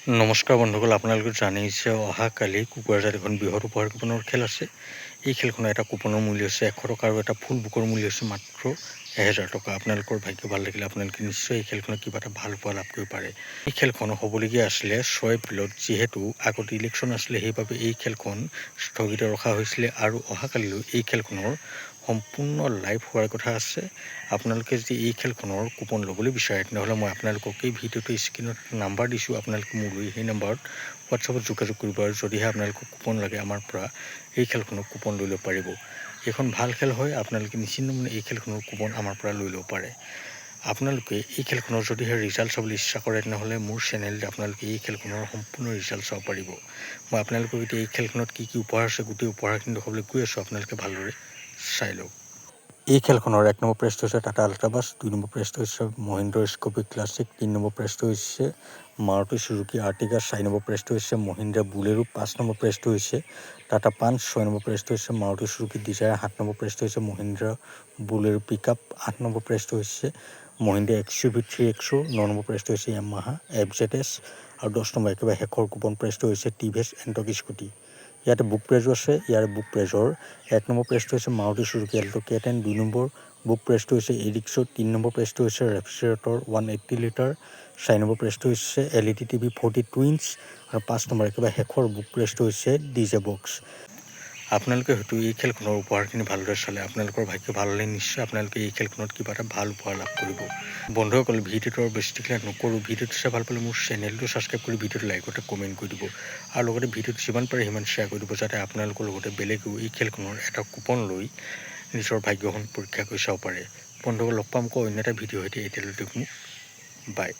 নমস্কাৰ বন্ধুসকল, আপোনালোকে জানিছে অহাকালি কুকুৰাজাত এখন বৃহৎ উপহাৰ কুপনৰ খেল আছে। এই খেলখনৰ এটা কুপনৰ মূল্য হৈছে 100 টকা আৰু এটা ফুল বুকৰ মূল্য হৈছে মাত্ৰ 1000 টকা। আপোনালোকৰ ভাগ্য ভাল লাগিলে আপোনালোকে নিশ্চয় এই খেলখনত কিবা এটা ভাল পোৱা লাভ কৰিব পাৰে। এই খেলখন হ'বলগীয়া আছিলে 6 এপ্ৰিলত, যিহেতু আগতে ইলেকশ্যন আছিলে সেইবাবে এই খেলখন স্থগিত ৰখা হৈছিলে আৰু অহাকালিলৈ এই খেলখনৰ সম্পূৰ্ণ লাইভ হোৱাৰ কথা আছে। আপোনালোকে যদি এই খেলখনৰ কুপন ল'বলৈ বিচাৰে তেনেহ'লে মই আপোনালোকক এই ভিডিঅ'টো স্ক্ৰীনত নাম্বাৰ দিছোঁ, আপোনালোকে মোলৈ সেই নাম্বাৰত হোৱাটছআপত যোগাযোগ কৰিব আৰু যদিহে আপোনালোকক কুপন লাগে আমাৰ পৰা এই খেলখনৰ কুপন লৈ ল'ব পাৰিব। এইখন ভাল খেল হয়, আপোনালোকে নিশ্চিন্ত মনে এই খেলখনৰ কুপন আমাৰ পৰা লৈ ল'ব পাৰে। আপোনালোকে এই খেলখনৰ যদিহে ৰিজাল্ট চাবলৈ ইচ্ছা কৰে তেনেহ'লে মোৰ চেনেলতে আপোনালোকে এই খেলখনৰ সম্পূৰ্ণ ৰিজাল্ট চাব পাৰিব। মই আপোনালোকক এতিয়া এই খেলখনত কি উপহাৰ আছে গোটেই উপহাৰখিনি দেখুৱাবলৈ গৈ আছোঁ, আপোনালোকে ভালদৰে চাই লওক। এই খেলখনৰ 1 নম্বৰ প্ৰাইজটো হৈছে টাটা আল্ট্ৰাবাছ, 2 নম্বৰ প্ৰাইজটো হৈছে মহিন্দ্ৰা স্কৰ্পিঅ ক্লাছিক, 3 নম্বৰ প্ৰাইজটো হৈছে মাৰুতি চুজুকি আৰ্টিগা, 4 নম্বৰ প্ৰাইজটো হৈছে মহিন্দ্ৰা বুলেৰো, 5 নম্বৰ প্ৰাইজটো হৈছে টাটা পাঞ্চ, 6 নম্বৰ প্ৰাইজটো হৈছে মাৰুতি চুজুকি ডিজায়াৰ, 7 নম্বৰ প্ৰাইজটো হৈছে মহিন্দ্ৰা বুলেৰো পিকআপ, 8 নম্বৰ প্ৰাইজটো হৈছে মহিন্দ্ৰা XUV 3XO, 9 নম্বৰ প্ৰাইজটো হৈছে য়ামাহা FZS আৰু 10 নম্বৰ একেবাৰে শেষৰ কুপন প্ৰাইজটো হৈছে টিভিএছ এণ্টক স্কুটি। ইয়াতে বুক প্ৰাইজো আছে। ইয়াৰ বুক প্ৰাইজৰ 1 নম্বৰ প্ৰাইজটো হৈছে Maruti Suzuki Alto K10, 2 number book প্ৰাইজটো হৈছে এৰিক্সো, 3 নম্বৰ প্ৰাইজটো হৈছে ৰেফ্ৰিজাৰেটৰ 180 লিটাৰ, 4 নম্বৰ প্ৰাইজটো হৈছে LED TV 42 ইঞ্চ আৰু 5 নম্বৰ একেবাৰে শেষৰ বুক প্ৰাইজটো হৈছে DJ বক্স। আপোনালোকে হয়তো এই খেলখনৰ উপহাৰখিনি ভালদৰে চালে আপোনালোকৰ ভাগ্য ভাল হ'লে নিশ্চয় আপোনালোকে এই খেলখনত কিবা এটা ভাল উপহাৰ লাভ কৰিব। বন্ধুসকল, ভিডিঅ'টো আৰু বেছি দীঘলীয়া নকৰোঁ। ভিডিঅ'টো চাই ভাল পালে মোৰ চেনেলটো ছাবস্ক্ৰাইব কৰি ভিডিঅ'টো লাইকতে কমেণ্ট কৰি দিব আৰু লগতে ভিডিঅ'টো যিমান পাৰে সিমান শ্বেয়াৰ কৰি দিব, যাতে আপোনালোকৰ লগতে বেলেগেও এই খেলখনৰ এটা কুপন লৈ নিজৰ ভাগ্যখন পৰীক্ষা কৰি চাব পাৰে। বন্ধুসকল, লগ পাম আকৌ অন্য এটা ভিডিঅ' সৈতে। এতিয়ালৈ মোক বাই।